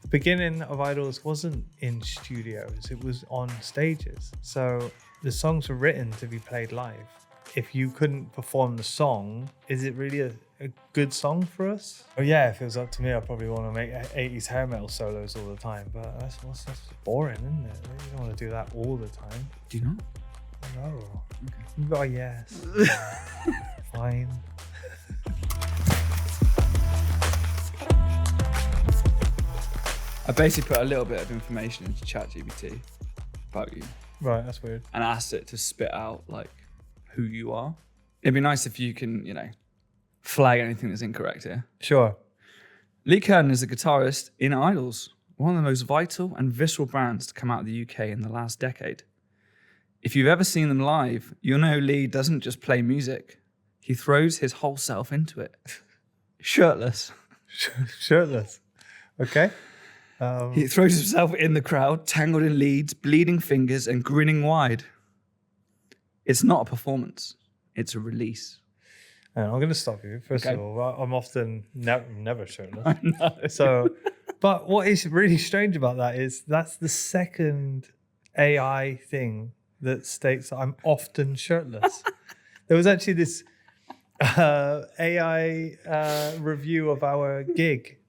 the beginning of IDLES wasn't in studios, it was on stages. So the songs were written to be played live. If you couldn't perform the song, is it really a good song for us? Oh yeah, if it was up to me, I'd probably want to make 80s hair metal solos all the time, but that's boring, isn't it? You don't want to do that all the time. Do you not? No. Okay. Oh yes. Fine. I basically put a little bit of information into ChatGPT about you Right, that's weird. and asked it to spit out like who you are. It'd be nice if you can, flag anything that's incorrect here. Sure. Lee Kiernan is a guitarist in IDLES, one of the most vital and visceral bands to come out of the UK in the last decade. If you've ever seen them live, you'll know Lee doesn't just play music. He throws his whole self into it. Shirtless. Shirtless. Okay. He throws himself in the crowd, tangled in leads, bleeding fingers, and grinning wide. It's not a performance. It's a release. I'm going to stop you. First Okay. of all, I'm often never shirtless. I know. So, but what is really strange about that is that's the second AI thing that states that I'm often shirtless. There was actually this AI review of our gig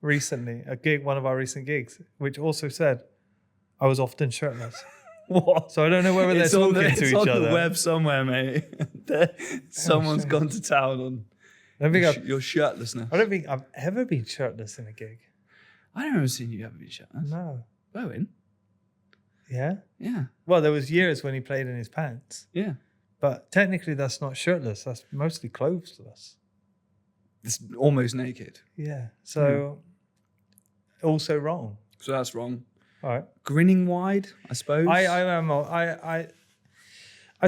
recently, one of our recent gigs, which also said I was often shirtless. What? So I don't know whether they're talking to it's each on other. the web somewhere, mate. Someone's gone to town on I don't think your shirtlessness. I don't think I've ever been shirtless in a gig. I don't remember seeing you ever be shirtless. No. Bowen? Yeah. Yeah. Well, there was years when he played in his pants, Yeah. but technically that's not shirtless. That's mostly clothesless. It's almost naked. Yeah. So also wrong. So that's wrong. All right. Grinning wide, I suppose. I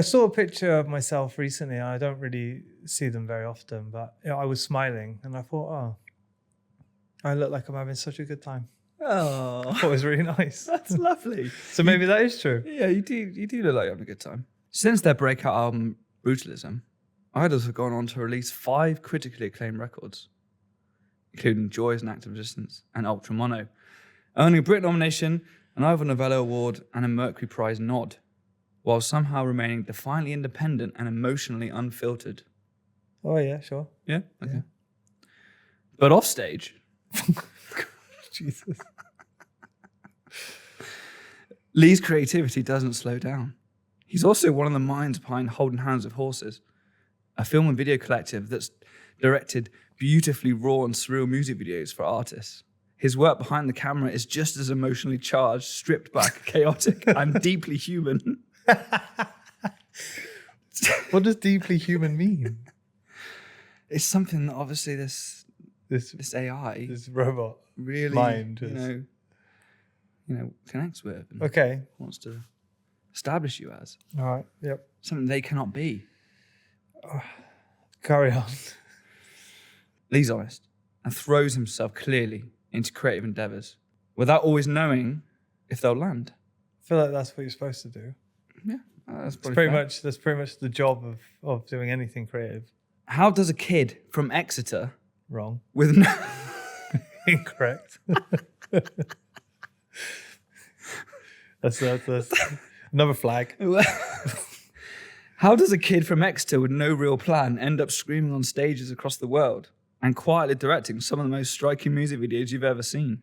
saw a picture of myself recently. And I don't really see them very often, but I was smiling and I thought, oh, I look like I'm having such a good time. Oh, I thought it was really nice. that's lovely. So maybe that is true. Yeah, you do look like you're having a good time. Since their breakout album, Brutalism, IDLES have gone on to release 5 critically acclaimed records, including Joys and Act of Resistance and Ultra Mono, earning a Brit nomination, an Ivor Novello Award, and a Mercury Prize nod, while somehow remaining defiantly independent and emotionally unfiltered. Oh yeah, sure. Yeah? Okay. Yeah. But off stage, Jesus. Lee's creativity doesn't slow down. He's also one of the minds behind Holding Hands with Horses, a film and video collective that's directed beautifully raw and surreal music videos for artists. His work behind the camera is just as emotionally charged, stripped back, chaotic, and deeply human. What does deeply human mean? It's something that obviously this AI This robot really mind connects with and Okay. wants to establish you as All right. Yep. something they cannot be. Carry on. Lee's honest and throws himself clearly into creative endeavors without always knowing if they'll land. I feel like that's what you're supposed to do. Yeah, that's That's pretty much the job of doing anything creative. How does a kid from Exeter Wrong. with no... Incorrect. that's another flag. How does a kid from Exeter with no real plan end up screaming on stages across the world and quietly directing some of the most striking music videos you've ever seen?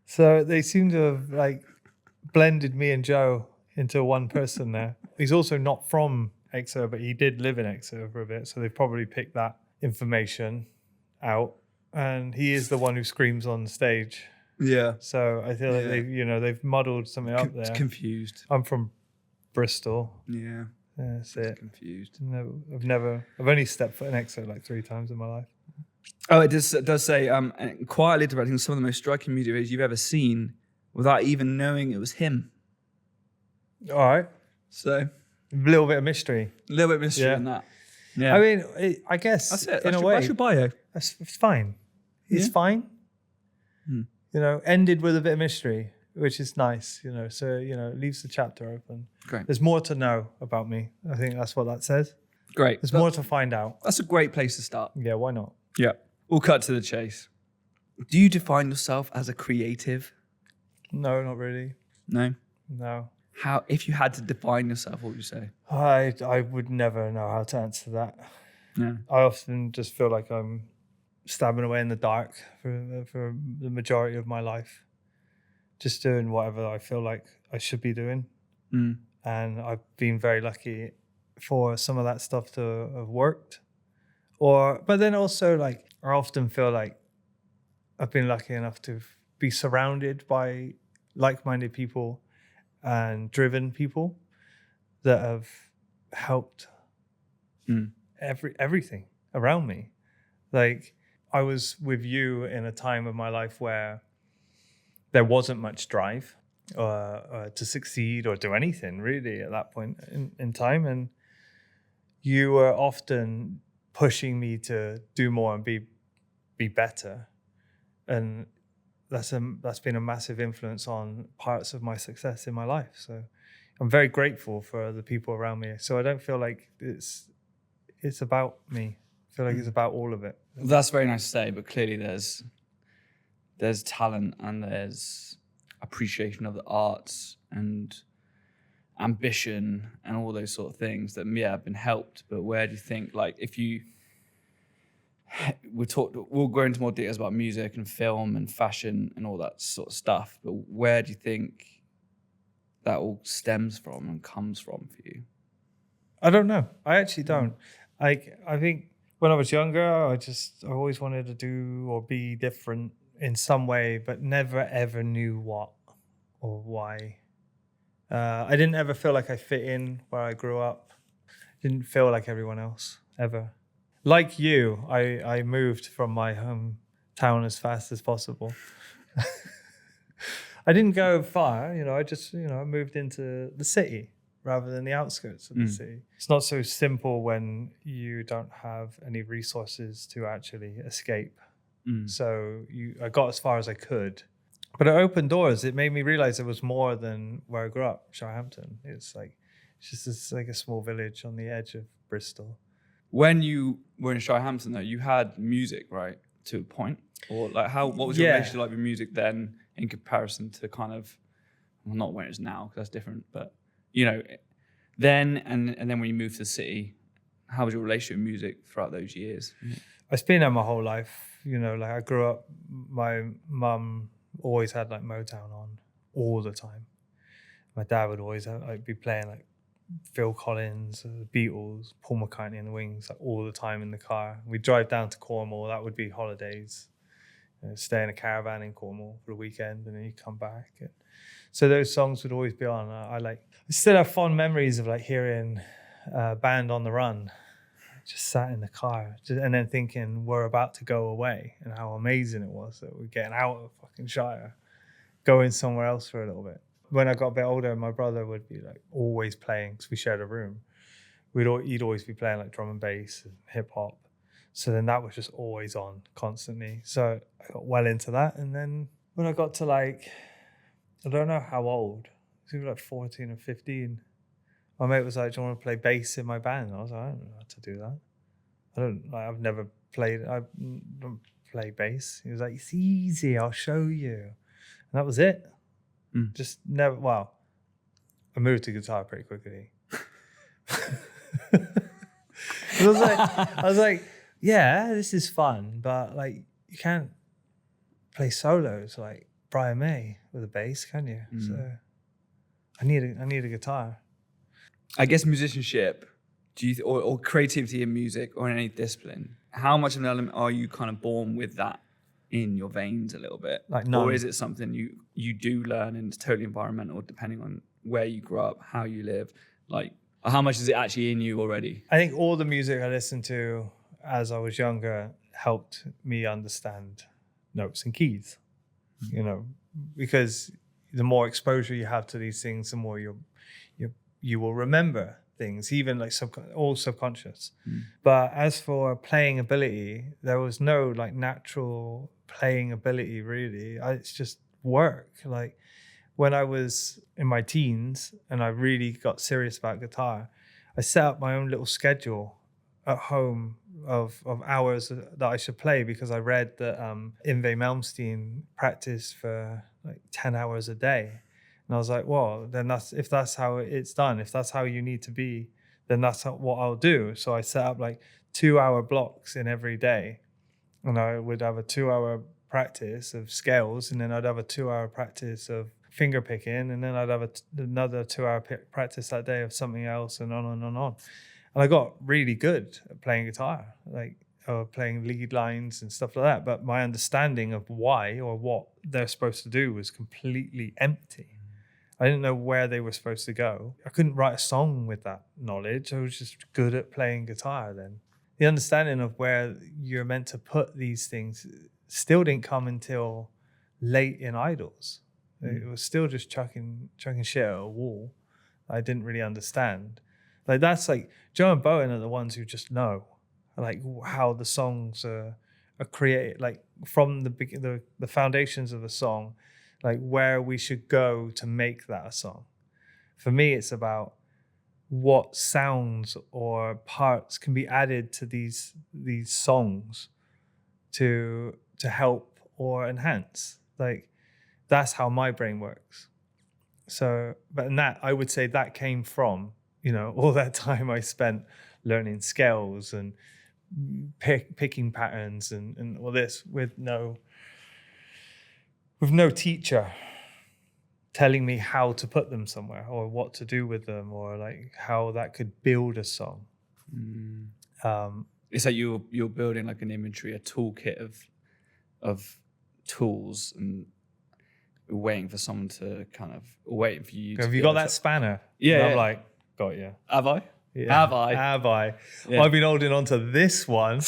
So they seem to have blended me and Joe into one person there. He's also not from Exeter, but he did live in Exeter for a bit, so they've probably picked that information out. And he is the one who screams on stage. Yeah. So I feel like they've muddled something up there. Confused. I'm from Bristol. Yeah. That's it. Confused. I've only stepped foot in Exeter like 3 times in my life. Oh, it does say quietly directing some of the most striking music videos you've ever seen without even knowing it was him. All right. So A little bit of mystery. a little bit of mystery in that. Yeah. I mean, I guess that's it. in a way, That's your bio. it's fine. It's Yeah. fine. Hmm. Ended with a bit of mystery, which is nice. So it leaves the chapter open. Great. There's more to know about me. I think that's what that says. Great. There's more to find out. That's a great place to start. Yeah, why not? Yeah. We'll cut to the chase. Do you define yourself as a creative? No, not really. No. No. How, if you had to define yourself, what would you say? I would never know how to answer that. Yeah. I often just feel like I'm stabbing away in the dark for the majority of my life, just doing whatever I feel like I should be doing. Mm. And I've been very lucky for some of that stuff to have worked. But then also, like, I often feel like I've been lucky enough to be surrounded by like-minded people and driven people that have helped everything around me. Like, I was with you in a time of my life where there wasn't much drive to succeed or do anything really at that point in time, and you were often pushing me to do more and be better, and that's been a massive influence on parts of my success in my life. So I'm very grateful for the people around me. So I don't feel like it's about me. I feel like it's about all of it. That's very nice to say, but clearly there's talent and there's appreciation of the arts and ambition and all those sort of things that have been helped. But where do you think, like, if you we'll go into more details about music and film and fashion and all that sort of stuff, but where do you think that all stems from and comes from for you? I don't know. I actually don't. I think when I was younger, I always wanted to do or be different in some way, but never ever knew what or why. I didn't ever feel like I fit in where I grew up. Didn't feel like everyone else ever. Like you, I moved from my hometown as fast as possible. I didn't go far, I moved into the city rather than the outskirts of the city. It's not so simple when you don't have any resources to actually escape. So I got as far as I could. But it opened doors. It made me realize there was more than where I grew up, Shirehampton. It's just like a small village on the edge of Bristol. When you were in Shirehampton, though, you had music, right, to a point? Or like, what was your relationship like with music then in comparison to kind of, well, not when it's now, because that's different, but, then and then when you moved to the city, how was your relationship with music throughout those years? I've been there my whole life. Like, I grew up, my mum always had like Motown on all the time. My dad would always be playing like Phil Collins, the Beatles, Paul McCartney and the Wings, like all the time in the car. We'd drive down to Cornwall. That would be holidays. Stay in a caravan in Cornwall for the weekend, and then you come back. And so those songs would always be on. I still have fond memories of like hearing Band on the Run. Just sat in the car and then thinking we're about to go away, and how amazing it was that we're getting out of fucking Shire, going somewhere else for a little bit. When I got a bit older, my brother would be like always playing, because we shared a room. He'd always be playing like drum and bass and hip hop. So then that was just always on constantly. So I got well into that. And then when I got to like, I don't know how old, it was like 14 or 15. My mate was like, do you want to play bass in my band? And I was like, I don't know how to do that. I've never played, I don't play bass. He was like, it's easy, I'll show you. And that was it. Just never, I moved to guitar pretty quickly. I was like, yeah, this is fun, but like, you can't play solos like Brian May with a bass, can you? So I need a guitar. I guess musicianship, or creativity in music or in any discipline, how much of an element are you kind of born with that in your veins a little bit? Like none. Or is it something you do learn and it's totally environmental depending on where you grew up, how you live? Like, how much is it actually in you already? I think all the music I listened to as I was younger helped me understand notes and keys, because the more exposure you have to these things, the more you will remember things, even like all subconscious. But as for playing ability, there was no like natural playing ability really. It's just work. Like when I was in my teens and I really got serious about guitar, I set up my own little schedule at home of hours that I should play, because I read that Yngwie Malmsteen practiced for like 10 hours a day. And I was like, well, then if that's how it's done, if that's how you need to be, then that's what I'll do. So I set up like 2-hour blocks in every day. And I would have a 2-hour practice of scales, and then I'd have a 2-hour practice of finger picking, and then I'd have another 2-hour practice that day of something else, and on and on and on. And I got really good at playing guitar, like playing lead lines and stuff like that. But my understanding of why or what they're supposed to do was completely empty. I didn't know where they were supposed to go. I couldn't write a song with that knowledge. I was just good at playing guitar then. The understanding of where you're meant to put these things still didn't come until late in IDLES. It was still just chucking shit at a wall. I didn't really understand. Like that's like Joe and Bowen are the ones who just know, like how the songs are created, like from the foundations of a song, like where we should go to make that a song. For me, it's about what sounds or parts can be added to these songs to help or enhance. Like that's how my brain works. So, but in that, I would say that came from, all that time I spent learning scales and picking patterns and all this with no teacher telling me how to put them somewhere or what to do with them or like how that could build a song. It's like you're building like an inventory, a toolkit of tools, and waiting for someone to waiting for you. Have you got that spanner? Yeah, and I'm like, got you. Have I? Yeah. Have I? Have I? Yeah. I've been holding on to this one.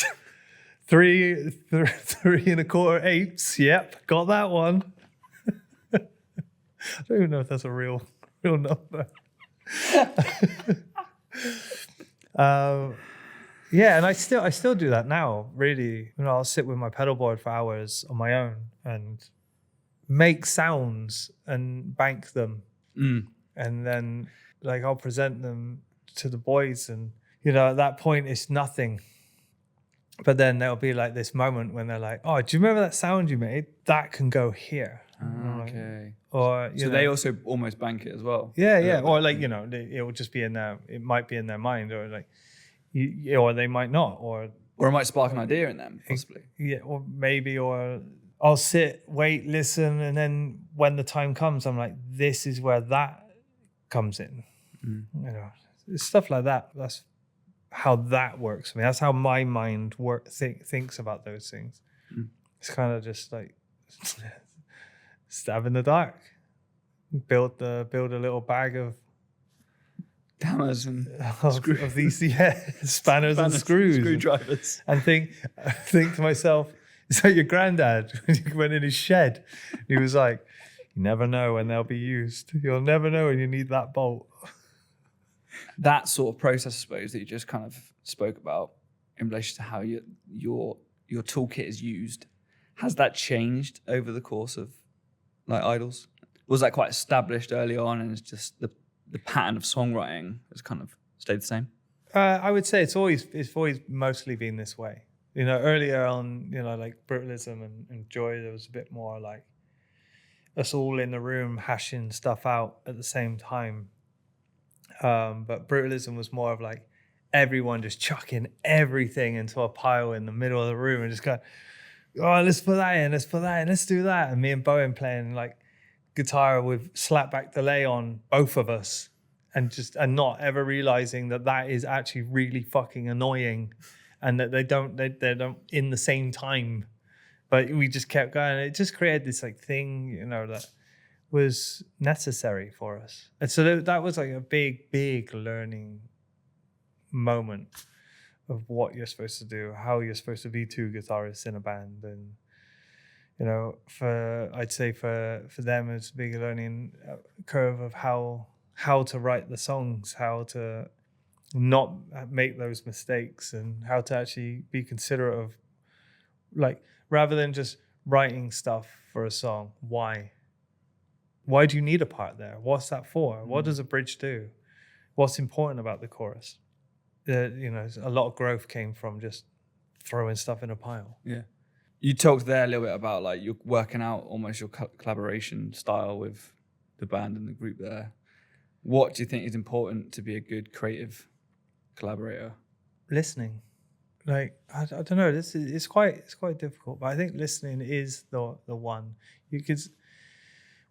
3 3.25/8. Yep, got that one. I don't even know if that's a real number. Yeah, and I still do that now. Really, I'll sit with my pedalboard for hours on my own and make sounds and bank them, and then like I'll present them to the boys, and at that point it's nothing. But then there'll be like this moment when they're like, "Oh, do you remember that sound you made? That can go here." Okay. Or so they also almost bank it as well. Yeah. Or like it will just be in there. It might be in their mind, or like, or they might not, or it might spark an idea in them, possibly. Yeah, or maybe, or I'll sit, wait, listen, and then when the time comes, I'm like, this is where that comes in. It's stuff like that. That's how that works for me. That's how my mind thinks about those things. It's kind of just like stab in the dark. Build a little bag of hammers and of these spanners and screwdrivers, and think to myself, it's like your granddad when he went in his shed. He was like, "You never know when they'll be used. You'll never know when you need that bolt." That sort of process, I suppose, that you just kind of spoke about in relation to how your toolkit is used, has that changed over the course of like IDLES? Was that quite established early on, and it's just the pattern of songwriting has kind of stayed the same? I would say it's always mostly been this way. Earlier on, like Brutalism and Joy, there was a bit more like us all in the room hashing stuff out at the same time. But Brutalism was more of like everyone just chucking everything into a pile in the middle of the room and just going, "Oh, let's put that in, let's put that in, let's do that." And me and Bowen playing like guitar with slapback delay on, both of us, and not ever realizing that is actually really fucking annoying, and that they don't in the same time. But we just kept going. It just created this like thing, that was necessary for us. And so that was like a big learning moment of what you're supposed to do, how you're supposed to be two guitarists in a band. And I'd say for them it's a big learning curve of how to write the songs, how to not make those mistakes, and how to actually be considerate of, like, rather than just writing stuff for a song, why do you need a part there? What's that for? What does a bridge do? What's important about the chorus? A lot of growth came from just throwing stuff in a pile. Yeah. You talked there a little bit about like you're working out almost your collaboration style with the band and the group there. What do you think is important to be a good creative collaborator? Listening. Like I don't know. This is it's quite difficult, but I think listening is the one. You could.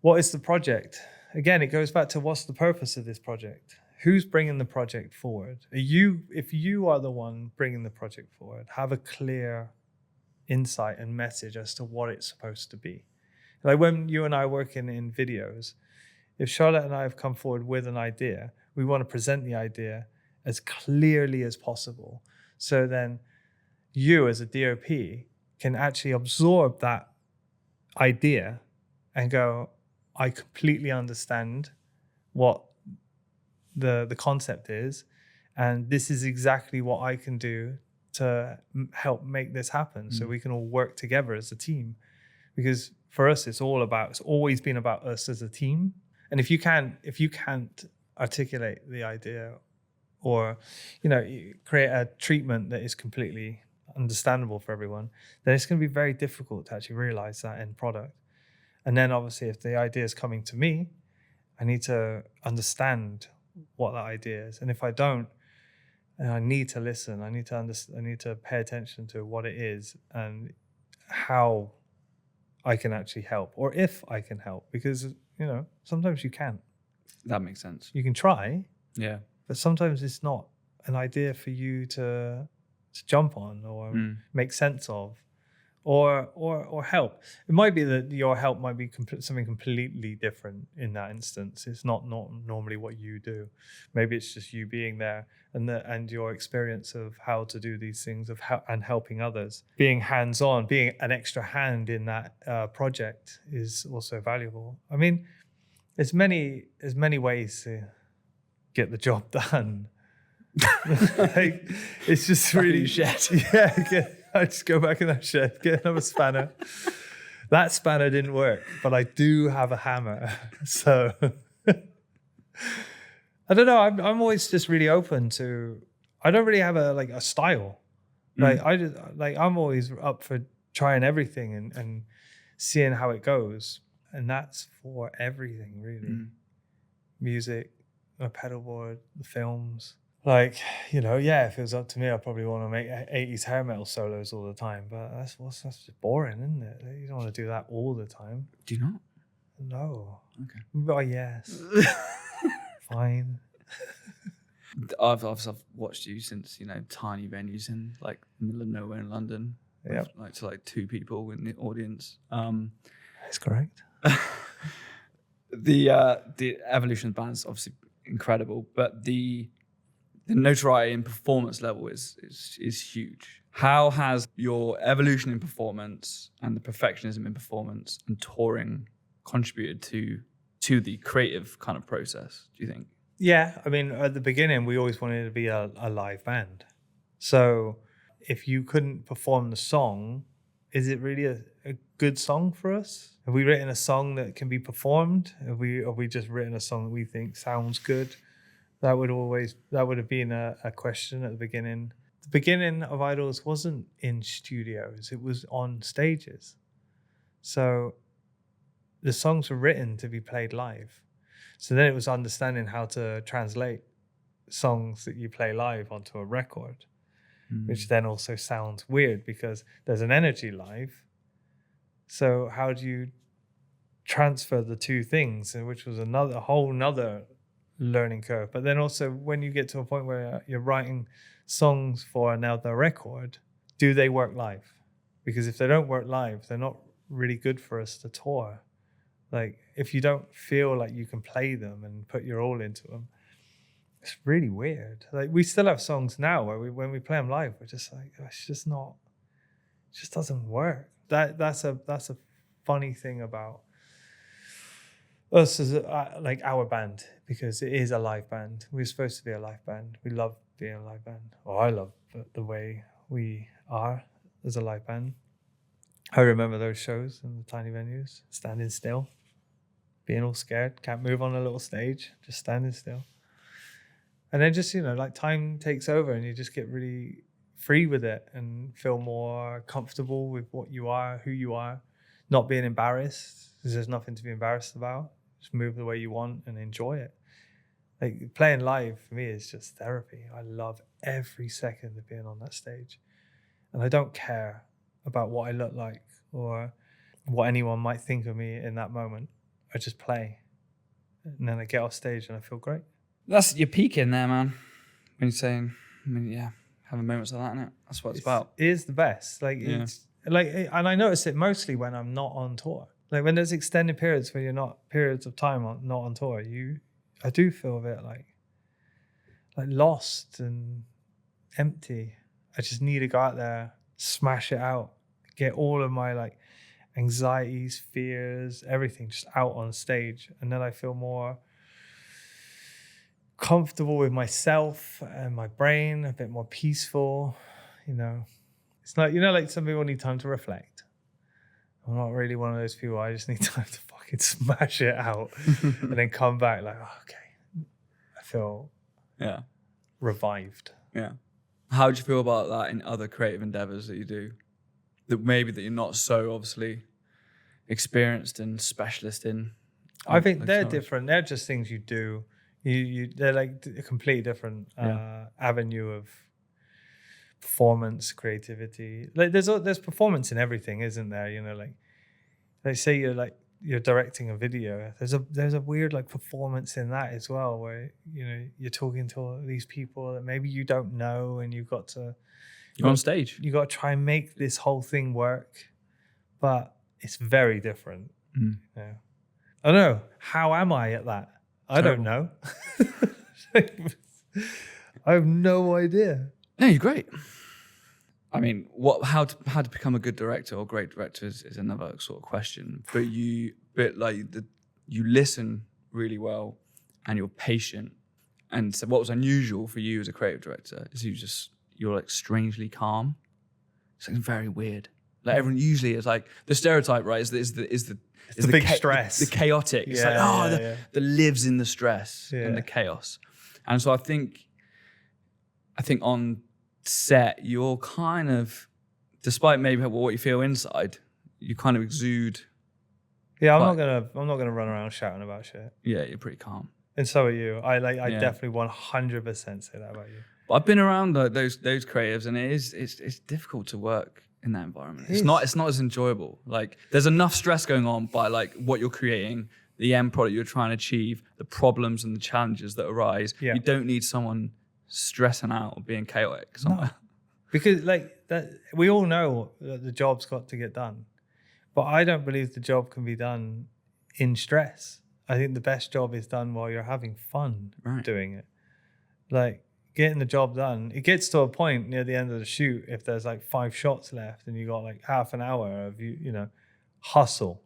What is the project? Again, it goes back to what's the purpose of this project? Who's bringing the project forward? If you are the one bringing the project forward, have a clear insight and message as to what it's supposed to be. Like when you and I are working in videos, if Charlotte and I have come forward with an idea, we want to present the idea as clearly as possible. So then you as a DOP can actually absorb that idea and go, I completely understand what the concept is, and this is exactly what I can do to help make this happen. So we can all work together as a team. Because for us, it's always been about us as a team. And if you can't articulate the idea or, create a treatment that is completely understandable for everyone, then it's going to be very difficult to actually realize that end product. And then obviously if the idea is coming to me, I need to understand what that idea is. And if I don't, then I need to listen. I need to understand. I need to pay attention to what it is and how I can actually help, or if I can help, because sometimes you can't. That makes sense. You can try, Yeah, but sometimes it's not an idea for you to jump on or make sense of, or help. It might be that your help might be something completely different in that instance. It's not normally what you do. Maybe it's just you being there and your experience of how to do these things and helping others. Being hands-on, being an extra hand in that project is also valuable. I mean, there's many ways to get the job done. Like, it's just really shed. Yeah, I just go back in that shed, get another spanner. That spanner didn't work, but I do have a hammer. So I don't know. I'm always just really open to. I don't really have a style. Like I'm always up for trying everything and seeing how it goes, and that's for everything really. Music, a pedalboard, the films. Like, if it was up to me, I'd probably want to make 80s hair metal solos all the time. But that's just boring, isn't it? You don't want to do that all the time. Do you not? No. Okay. But yes. Fine. I've watched you since, tiny venues in like the middle of nowhere in London. Yep. Like 2 people in the audience. That's correct. The evolution of the band is obviously incredible, but the notoriety and performance level is huge. How has your evolution in performance and the perfectionism in performance and touring contributed to the creative kind of process, do you think? Yeah, I mean, at the beginning, we always wanted to be a live band. So if you couldn't perform the song, is it really a good song for us? Have we written a song that can be performed? Have we just written a song that we think sounds good? That would have been a question at the beginning. The beginning of IDLES wasn't in studios, it was on stages. So the songs were written to be played live. So then it was understanding how to translate songs that you play live onto a record, which then also sounds weird because there's an energy live. So how do you transfer the two things, which was a whole nother learning curve. But then also when you get to a point where you're writing songs for another record, do they work live? Because if they don't work live, they're not really good for us to tour. Like if you don't feel like you can play them and put your all into them, it's really weird. Like we still have songs now where when we play them live, we're just like, it just doesn't work. That's a funny thing about us as like our band, because it is a live band. We're supposed to be a live band. We love being a live band. Or I love the way we are as a live band. I remember those shows in the tiny venues, standing still, being all scared, can't move on a little stage, just standing still. And then just, like time takes over and you just get really free with it and feel more comfortable with what you are, who you are, not being embarrassed because there's nothing to be embarrassed about. Just move the way you want and enjoy it. Like playing live for me is just therapy. I love every second of being on that stage. And I don't care about what I look like or what anyone might think of me in that moment. I just play. And then I get off stage and I feel great. That's your peak in there, man. When you're saying, having moments like that, innit? That's what it's about. It is the best. Like, it's like, and I notice it mostly when I'm not on tour. Like when there's extended periods where you're not, periods of time not on tour, I do feel a bit like lost and empty. I just need to go out there, smash it out, get all of my like anxieties, fears, everything just out on stage. And then I feel more comfortable with myself and my brain, a bit more peaceful. It's not, like some people need time to reflect. I'm not really one of those people. I just need time to fucking smash it out and then come back like, oh, okay, I feel revived. Yeah. How do you feel about that in other creative endeavors that you do? That you're not so obviously experienced and specialist in? I think they're different. They're just things you do. They're like a completely different avenue of performance, creativity. Like there's performance in everything, isn't there? Like say you're directing a video. There's a weird like performance in that as well, where you're talking to all these people that maybe you don't know, and you're on stage. You got to try and make this whole thing work, but it's very different. I don't know. How am I at that? I don't know. I have no idea. No, you're great. I mean, how to become a good director or great director is another sort of question. But you listen really well, and you're patient. And so, what was unusual for you as a creative director is you're like strangely calm. Something very weird. Like everyone usually is like the stereotype, right? Is the big stress, the chaotic. It's the lives in the stress and the chaos. And so I think on set you're kind of, despite maybe what you feel inside, you kind of exude. Yeah, I'm not gonna run around shouting about shit. Yeah, you're pretty calm. And so are you. I definitely 100% say that about you. But I've been around those creatives, and it's difficult to work in that environment. It's not as enjoyable. Like there's enough stress going on by like what you're creating, the end product you're trying to achieve, the problems and the challenges that arise. Yeah. You don't need someone stressing out or being chaotic somewhere. No. Because like that, we all know that the job's got to get done, but I don't believe the job can be done in stress. I think the best job is done while you're having fun doing it. Like getting the job done, it gets to a point near the end of the shoot, if there's like 5 shots left and you got like half an hour of hustle.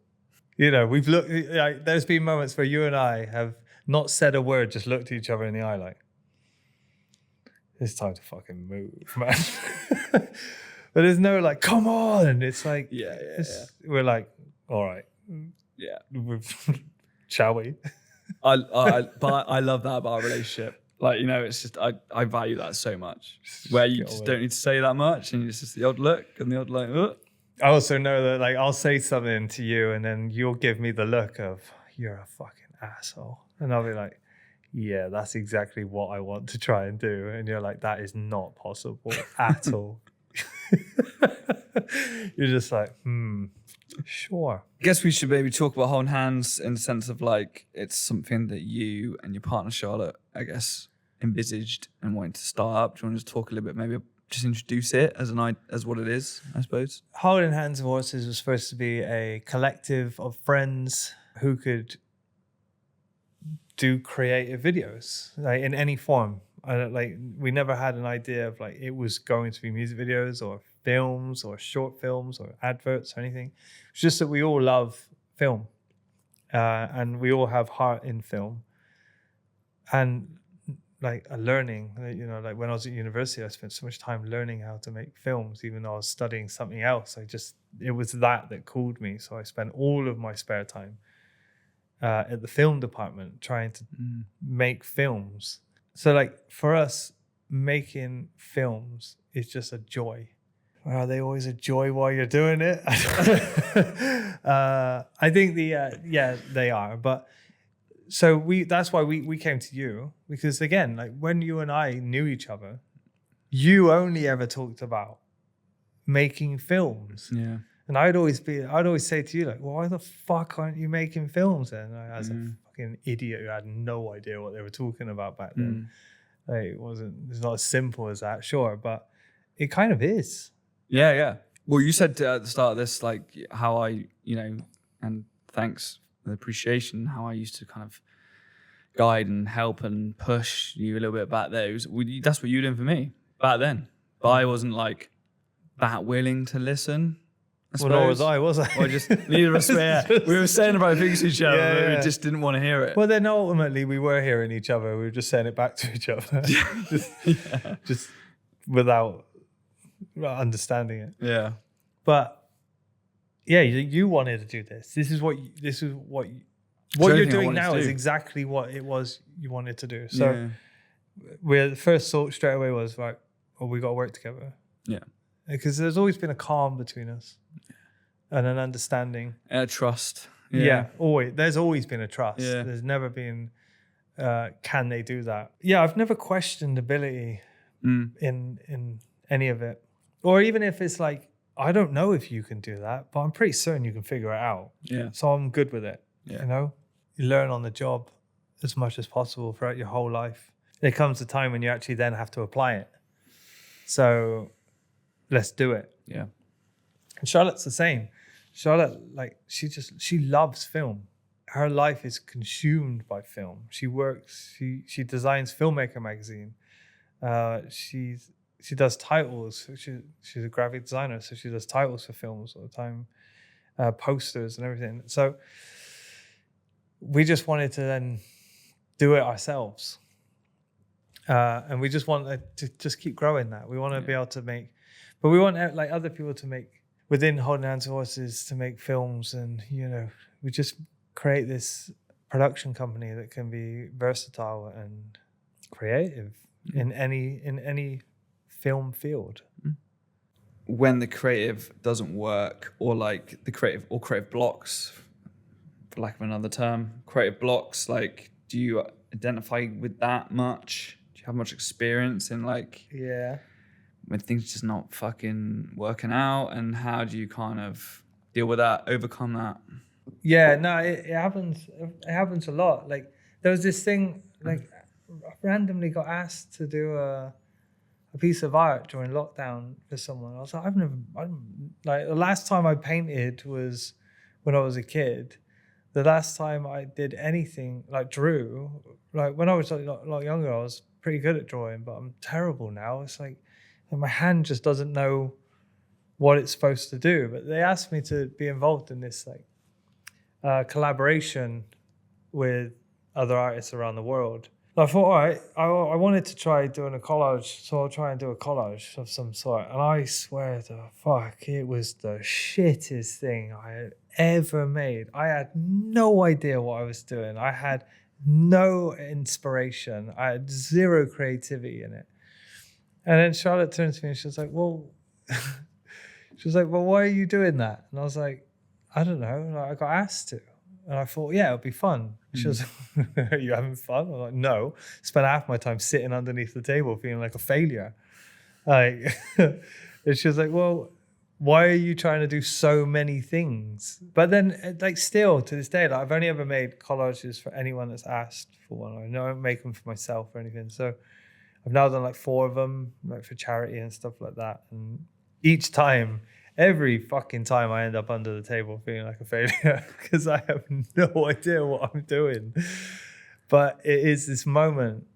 We've looked, like, there's been moments where you and I have not said a word, just looked at each other in the eye like, it's time to fucking move, man. But there's no like, come on. It's like, we're like, all right. Yeah. Shall we? But I love that about our relationship. Like, it's just, I value that so much. Where you just don't need to say that much, and it's just the odd look and the odd like, I also know that like I'll say something to you and then you'll give me the look of, you're a fucking asshole. And I'll be like, yeah, that's exactly what I want to try and do. And you're like, that is not possible at all. You're just like, sure. I guess we should maybe talk about holding hands in the sense of like, it's something that you and your partner Charlotte, I guess, envisaged and wanted to start up. Do you want to just talk a little bit, maybe just introduce it as what it is, I suppose? Holding Hands of Horses was supposed to be a collective of friends who could do creative videos, like in any form. We never had an idea of like it was going to be music videos or films or short films or adverts or anything. It's just that we all love film, and we all have heart in film, and like a learning. Like when I was at university, I spent so much time learning how to make films, even though I was studying something else. It was that called me. So I spent all of my spare time at the film department trying to make films. So like for us, making films is just a joy. Are they always a joy while you're doing it? I think they are. But so that's why we came to you, because again, like when you and I knew each other, you only ever talked about making films. Yeah. And I'd always say to you, like, well, why the fuck aren't you making films then? Like, as a fucking idiot who had no idea what they were talking about back then. Like, it's not as simple as that, sure, but it kind of is. Yeah, yeah. Well, you said at the start of this, like how I, and thanks for the appreciation, how I used to kind of guide and help and push you a little bit back there. That's what you were doing for me back then. But I wasn't like that willing to listen. Well, nor was I? Or just neither of us were. We were saying about things to each other, but we just didn't want to hear it. Well, then ultimately we were hearing each other. We were just saying it back to each other, just without understanding it. Yeah. But yeah, you wanted to do this. This is what you're doing now is exactly what it was you wanted to do. So the first thought straight away was like, well, we got to work together. Yeah. Because there's always been a calm between us and an understanding. And a trust. Yeah, always. There's always been a trust. Yeah. There's never been, can they do that? Yeah, I've never questioned ability in any of it. Or even if it's like, I don't know if you can do that, but I'm pretty certain you can figure it out. Yeah. So I'm good with it. Yeah. You learn on the job as much as possible throughout your whole life. There comes a time when you actually then have to apply it. So let's do it. Yeah. And Charlotte's the same. Charlotte, like, she loves film. Her life is consumed by film. She works, she designs Filmmaker magazine. She does titles. She's a graphic designer, so she does titles for films all the time, posters and everything. So we just wanted to then do it ourselves. And we just want to just keep growing that. We want to be able to make, but we want like other people to make, within Holding Hands to Horses, to make films. And, we just create this production company that can be versatile and creative in any film field. When the creative doesn't work, or like the creative blocks, for lack of another term, creative blocks, like, do you identify with that much? Do you have much experience in when things just not fucking working out, and how do you kind of deal with that, overcome that? Yeah, no, it happens. It happens a lot. Like, there was this thing, like, I randomly got asked to do a piece of art during lockdown for someone. I was like, the last time I painted was when I was a kid. The last time I did anything, like drew, like when I was a lot younger, I was pretty good at drawing, but I'm terrible now. It's like my hand just doesn't know what it's supposed to do. But they asked me to be involved in this collaboration with other artists around the world. I thought, all right, I wanted to try doing a collage, so I'll try and do a collage of some sort. And I swear to fuck, it was the shittest thing I had ever made. I had no idea what I was doing. I had no inspiration. I had zero creativity in it. And then Charlotte turned to me and she was like, well, why are you doing that? And I was like, I don't know. Like, I got asked to. And I thought, yeah, it'll be fun. She was like, are you having fun? I'm like, no. Spent half my time sitting underneath the table feeling like a failure. And she was like, well, why are you trying to do so many things? But then, like, still to this day, like, I've only ever made collages for anyone that's asked for one. I don't make them for myself or anything. So I've now done like 4 of them, like for charity and stuff like that. And each time, every fucking time, I end up under the table feeling like a failure because I have no idea what I'm doing. But it is this moment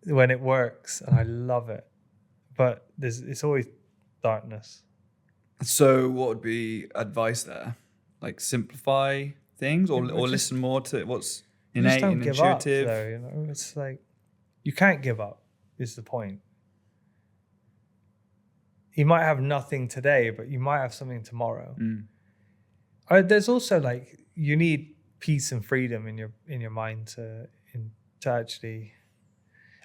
when it works and I love it. But it's always darkness. So what would be advice there? Like, simplify things, or listen more to what's innate and intuitive? Give up, though, it's like, you can't give up is the point. You might have nothing today, but you might have something tomorrow. There's also, like, you need peace and freedom in your mind to actually.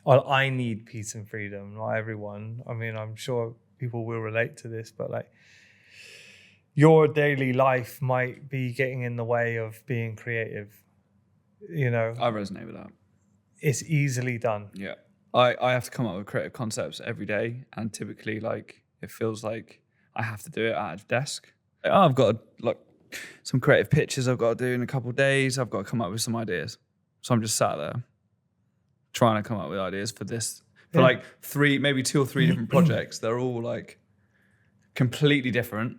well, I need peace and freedom, not everyone. I mean, I'm sure people will relate to this, but like your daily life might be getting in the way of being creative. You know, I resonate with that. it's easily done. Yeah. I have to come up with creative concepts every day, and typically like it feels like I have to do it at a desk. Like, oh, I've got like some creative pictures I've got to do in a couple of days. I've got to come up with some ideas. So I'm just sat there trying to come up with ideas for this, for like maybe 2 or 3 different projects. They're all like completely different.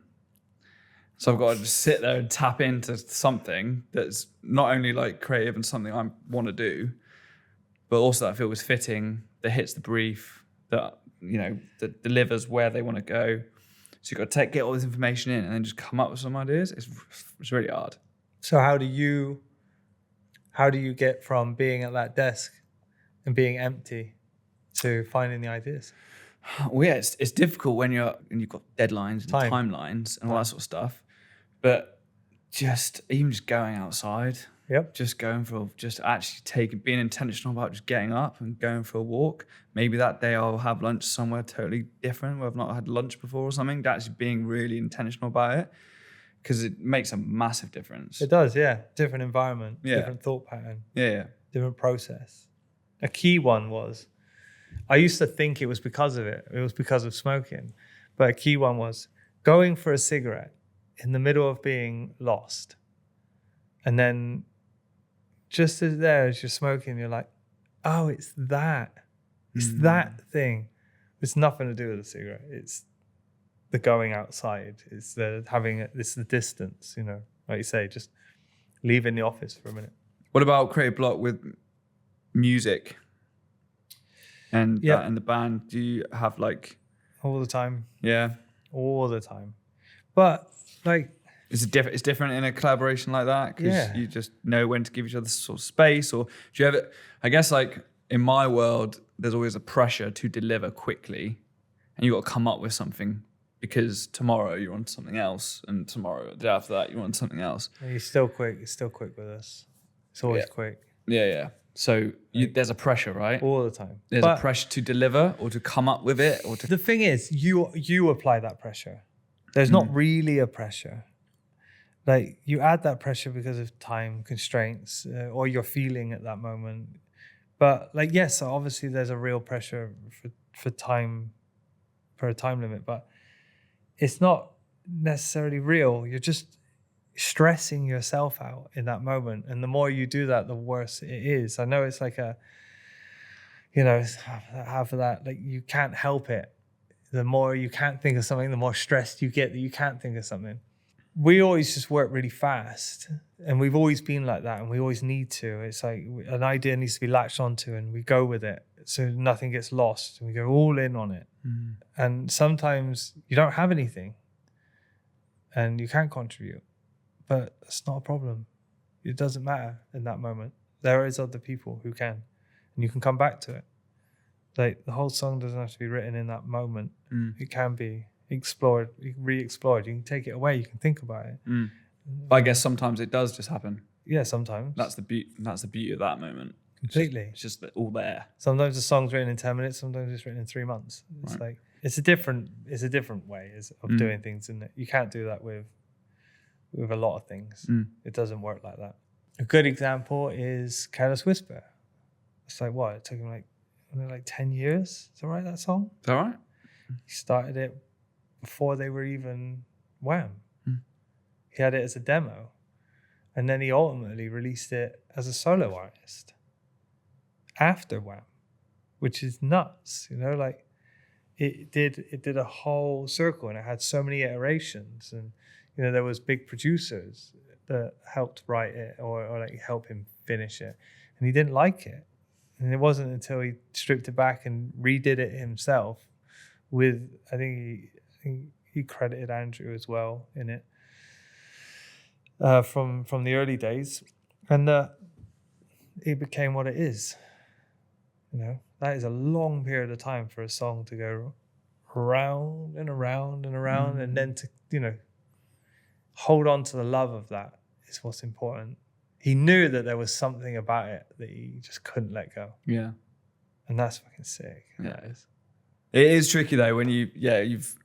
So I've got to just sit there and tap into something that's not only like creative and something I want to do, but also that I feel was fitting, that hits the brief, that, you know, that delivers where they want to go. So you've got to get all this information in and then just come up with some ideas. It's really hard. So how do you get from being at that desk and being empty to finding the ideas? Well, yeah, it's difficult when you've got deadlines and timelines and all that sort of stuff. But even just going outside, just actually being intentional about just getting up and going for a walk. Maybe that day I'll have lunch somewhere totally different where I've not had lunch before or something. Actually being really intentional about it, because it makes a massive difference. It does, yeah. Different environment, different thought pattern, different process. A key one was, I used to think it was because of it. It was because of smoking. But a key one was going for a cigarette in the middle of being lost. And then just as you're smoking, you're like, oh, it's that. It's that thing. It's nothing to do with the cigarette. It's the going outside. It's the distance, you know, like you say, just leaving the office for a minute. What about creative block with music and and the band? Do you have like all the time? Yeah, all the time. But like, it's different in a collaboration like that, because you just know when to give each other sort of space. Or do you ever? I guess like in my world, there's always a pressure to deliver quickly, and you got to come up with something, because tomorrow you're on something else, and tomorrow the day after that you're on something else. You're still quick. It's still quick with us. It's always quick. Yeah. So there's a pressure, right? All the time. There's a pressure to deliver or to come up with it. Or to. The thing is, you apply that pressure. There's not really a pressure. Like, you add that pressure because of time constraints or your feeling at that moment. But like, yes, obviously there's a real pressure for time, for a time limit, but it's not necessarily real. You're just stressing yourself out in that moment. And the more you do that, the worse it is. I know it's like half of that, like, you can't help it. The more you can't think of something, the more stressed you get that you can't think of something. We always just work really fast, and we've always been like that, and we always need to. It's like an idea needs to be latched onto, and we go with it so nothing gets lost, and we go all in on it. And sometimes you don't have anything and you can't contribute, but that's not a problem. It doesn't matter in that moment. There is other people who can, and you can come back to it. Like, the whole song doesn't have to be written in that moment. It can be explored, re-explored. You can take it away. You can think about it. But I guess sometimes it does just happen. Yeah, sometimes. That's the beauty of that moment. Completely. It's just all there. Sometimes the song's written in 10 minutes. Sometimes it's written in 3 months. It's like, it's a different way of doing things, isn't it? You can't do that with a lot of things. It doesn't work like that. A good example is Careless Whisper. It's like, what? It took him like 10 years to write that song. Is that right? He started it before they were even Wham. He had it as a demo, and then he ultimately released it as a solo artist after Wham, which is nuts. You know, like, it did a whole circle, and it had so many iterations, and you know, there was big producers that helped write it or like help him finish it, and he didn't like it. And it wasn't until he stripped it back and redid it himself with, I think he credited Andrew as well in it, from the early days, and it became what it is. You know, that is a long period of time for a song to go around and around and around, and then to, you know, hold on to the love of that is what's important. He knew that there was something about it that he just couldn't let go. Yeah. And that's fucking sick. Yeah, it is tricky though when you've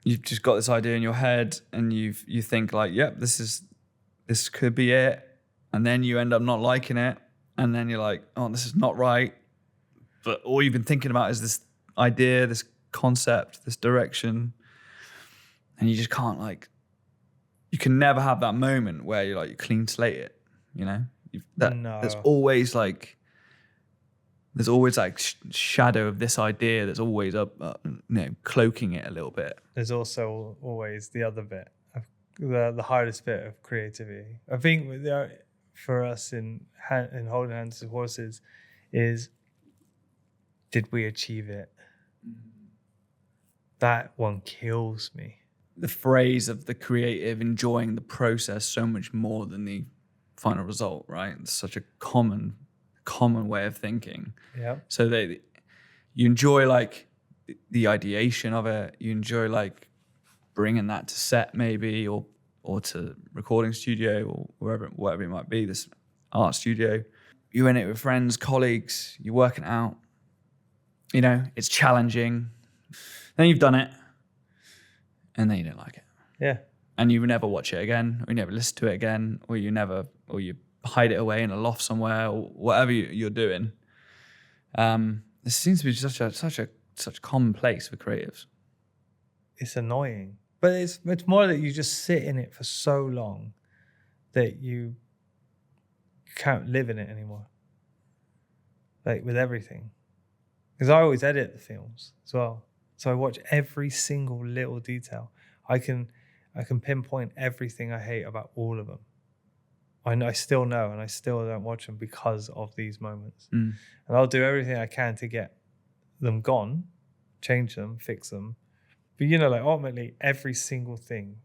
just got this idea in your head and you think like, yep, this could be it, and then you end up not liking it, and then you're like, oh, this is not right. But all you've been thinking about is this idea, this concept, this direction, and you just can't you can never have that moment where you clean slate it, No. There's always shadow of this idea that's always up, cloaking it a little bit. There's also always the other bit, the hardest bit of creativity. I think for us in Holding Hands with Horses is, did we achieve it? That one kills me. The phrase of the creative enjoying the process so much more than the final result, right? It's such a common way of thinking. Yeah. So you enjoy the ideation of it. You enjoy bringing that to set maybe, or to recording studio, or whatever it might be, this art studio. You're in it with friends, colleagues, you're working out. It's challenging. Then you've done it, and then you don't like it. Yeah. And you never watch it again, or you never listen to it again, or you hide it away in a loft somewhere, or whatever you're doing. This seems to be such a common place for creatives. It's annoying, but it's more that you just sit in it for so long that you can't live in it anymore. With everything, because I always edit the films as well, so I watch every single little detail. I can pinpoint everything I hate about all of them. I still know, and I still don't watch them because of these moments. And I'll do everything I can to get them gone, change them, fix them. But ultimately, every single thing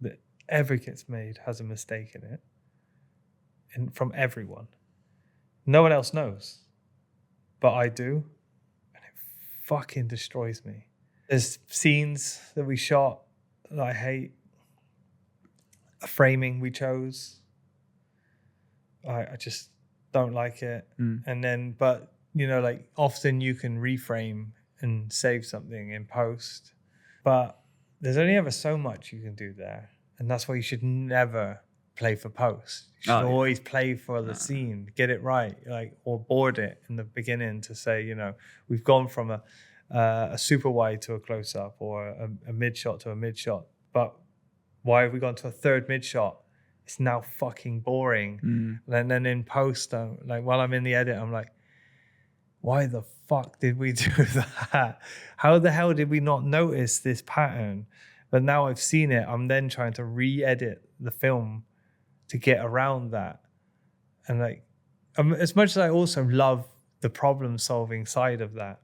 that ever gets made has a mistake in it, and from everyone. No one else knows, but I do, and it fucking destroys me. There's scenes that we shot that I hate, a framing we chose. I just don't like it. And then, but often you can reframe and save something in post, but there's only ever so much you can do there. And that's why you should never play for post. You should always play for the scene, get it right, or board it in the beginning to say, we've gone from a super wide to a close up, or a mid shot to a mid shot. But why have we gone to a third mid shot? It's now fucking boring. And then in post, while I'm in the edit, I'm like, why the fuck did we do that? How the hell did we not notice this pattern? But now I've seen it, I'm then trying to re-edit the film to get around that. And as much as I also love the problem solving side of that,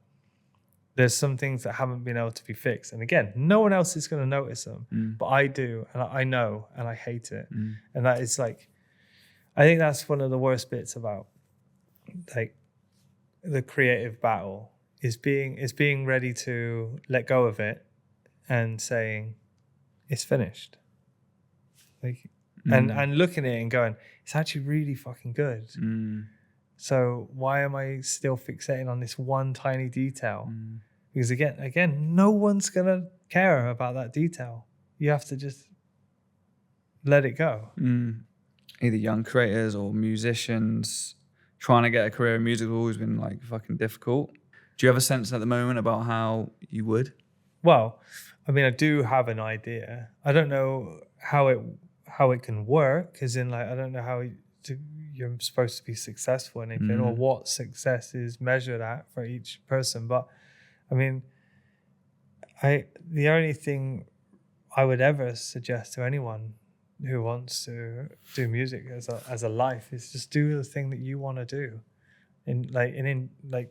there's some things that haven't been able to be fixed. And again, no one else is going to notice them, but I do, and I know, and I hate it. And that is I think that's one of the worst bits about the creative battle is being ready to let go of it and saying it's finished. And looking at it and going, it's actually really fucking good. So why am I still fixating on this one tiny detail? Because again, no one's gonna care about that detail. You have to just let it go. Either young creators or musicians trying to get a career in music has always been fucking difficult. Do you have a sense at the moment about how you would? Well, I do have an idea. I don't know how it can work, as in I don't know how you're supposed to be successful in anything, or what success is measured at for each person. But the only thing I would ever suggest to anyone who wants to do music as a life is just do the thing that you want to do, and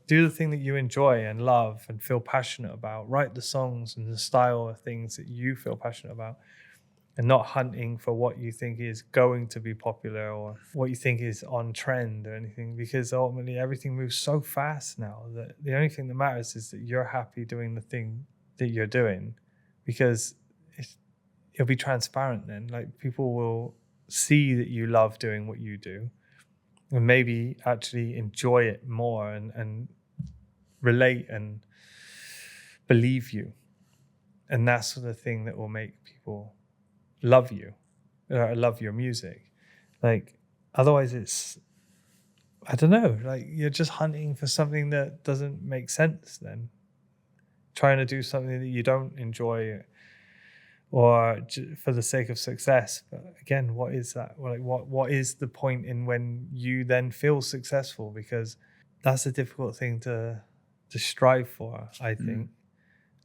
do the thing that you enjoy and love and feel passionate about. Write the songs and the style of things that you feel passionate about, and not hunting for what you think is going to be popular or what you think is on trend or anything, because ultimately everything moves so fast now that the only thing that matters is that you're happy doing the thing that you're doing, because it'll be transparent then. People will see that you love doing what you do and maybe actually enjoy it more and relate and believe you. And that's the thing that will make people love you, or love your music. Like, otherwise it's, I don't know, like you're just hunting for something that doesn't make sense then. Trying to do something that you don't enjoy or for the sake of success. But again, what is that? Like, what is the point in when you then feel successful? Because that's a difficult thing to strive for, I think.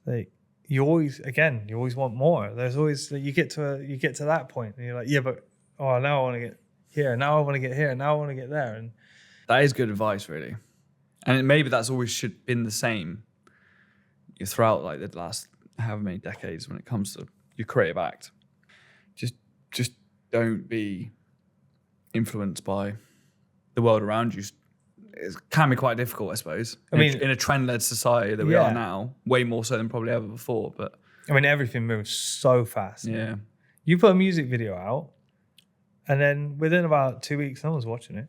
Like, you always want more. There's always, you get to that point and you're like, yeah, but now I want to get here, now I want to get here, now I want to get there. And that is good advice, really. And maybe that's always should been the same throughout like the last however many decades when it comes to your creative act. Just don't be influenced by the world around you. It can be quite difficult, I suppose. I mean, in a trend-led society that we are now, way more so than probably ever before. But I mean, everything moves so fast. Yeah. You put a music video out, and then within about 2 weeks, no one's watching it.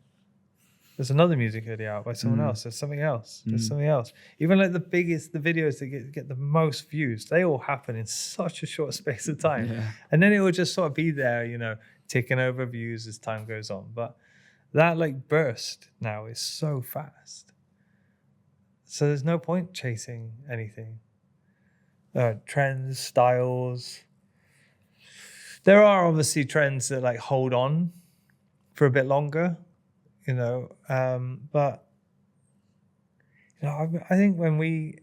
There's another music video out by someone else. There's something else. There's something else. Even like the videos that get the most views, they all happen in such a short space of time. Yeah. And then it will just sort of be there, ticking over views as time goes on. But that like burst now is so fast. So there's no point chasing anything. Trends, styles. There are obviously trends that like hold on for a bit longer, but I think when we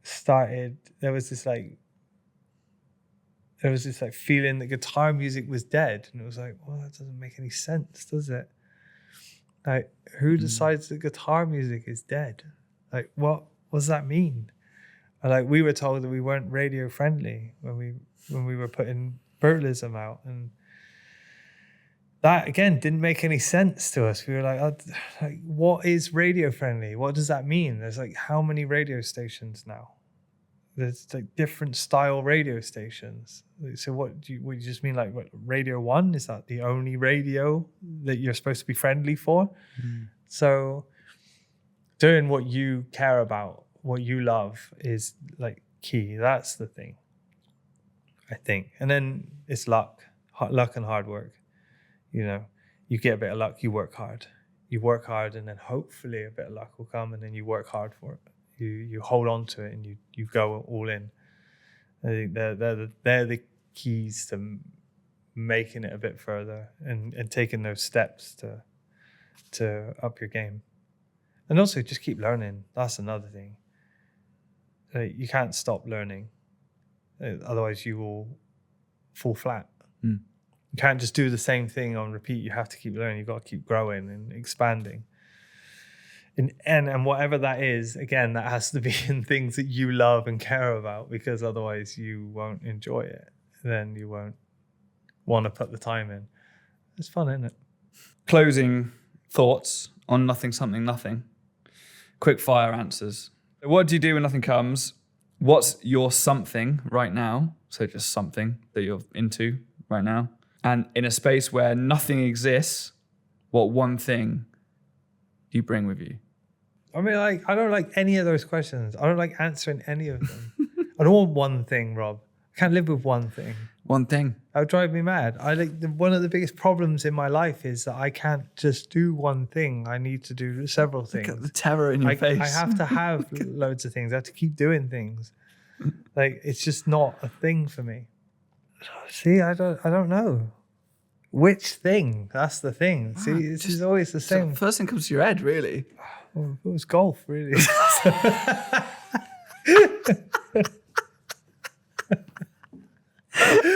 started, there was this feeling that guitar music was dead, and it was like, well, that doesn't make any sense, does it? Like, who decides that guitar music is dead? Like, what does that mean? And like, we were told that we weren't radio friendly when we were putting Brutalism out, and that again didn't make any sense to us. We were like, what is radio friendly? What does that mean? There's like how many radio stations now? There's like different style radio stations. So what do you just mean, like, what, Radio 1? Is that the only radio that you're supposed to be friendly for? So doing what you care about, what you love, is like key. That's the thing, I think. And then it's luck and hard work. You get a bit of luck, you work hard. You work hard, and then hopefully a bit of luck will come, and then you work hard for it. You hold on to it, and you go all in. I think they're the keys to making it a bit further and taking those steps to up your game. And also just keep learning. That's another thing. You can't stop learning. Otherwise you will fall flat. You can't just do the same thing on repeat. You have to keep learning. You've got to keep growing and expanding. And whatever that is, again, that has to be in things that you love and care about, because otherwise you won't enjoy it. Then you won't want to put the time in. It's fun, isn't it? Closing thoughts on Nothing Something Nothing. Quick fire answers. What do you do when nothing comes? What's your something right now? So just something that you're into right now. And in a space where nothing exists, what one thing do you bring with you? I mean, like, I don't like any of those questions. I don't like answering any of them. I don't want one thing, Rob. I can't live with one thing. One thing. That would drive me mad. One of the biggest problems in my life is that I can't just do one thing. I need to do several things. Look at the terror in your face. I have to have loads of things. I have to keep doing things. Like, it's just not a thing for me. See, I don't know. Which thing? That's the thing. See, this is always the same. So first thing comes to your head, really. Well, it was golf, really.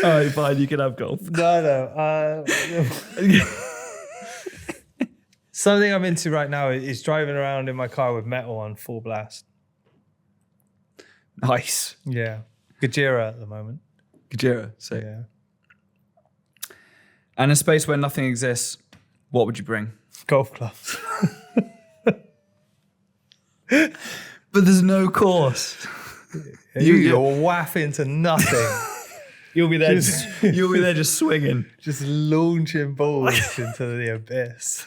All right, fine, you can have golf. No. Something I'm into right now is driving around in my car with metal on full blast. Nice. Yeah. Gajira at the moment. Gajira, so. Yeah. And in a space where nothing exists, what would you bring? Golf clubs. But there's no course. You'll waff into nothing. You'll be there just swinging. Just launching balls into the abyss.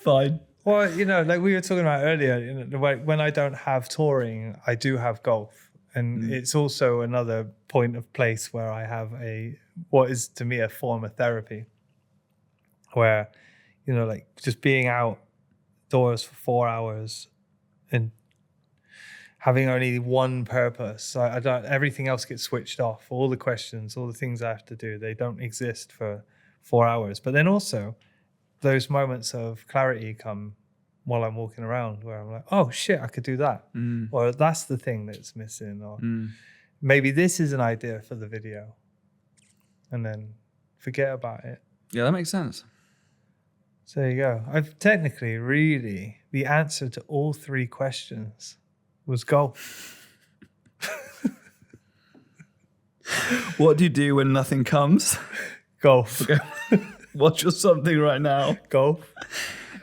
Fine. Well, like we were talking about earlier, when I don't have touring, I do have golf. And it's also another point of place where I have what is to me a form of therapy, where, like just being outdoors for 4 hours and having only one purpose. I don't. Everything else gets switched off. All the questions, all the things I have to do, they don't exist for 4 hours. But then also, those moments of clarity come while I'm walking around, where I'm like, oh shit, I could do that, or that's the thing that's missing, or maybe this is an idea for the video, and then forget about it. Yeah, that makes sense. So there you go. I've technically really the answer to all 3 questions was golf. What do you do when nothing comes? Golf. Okay. What's your something right now? Golf.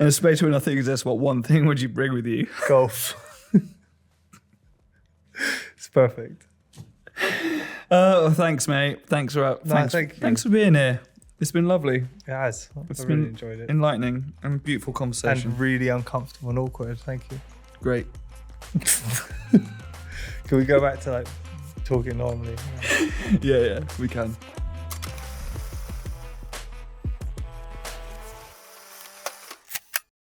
In a space where nothing exists, what one thing would you bring with you? Golf. It's perfect. Thanks, mate. Thanks for being here. It's been lovely. It has. It's I been really enjoyed it. Enlightening and beautiful conversation. And really uncomfortable and awkward. Thank you. Great. Can we go back to like talking normally? Yeah, we can.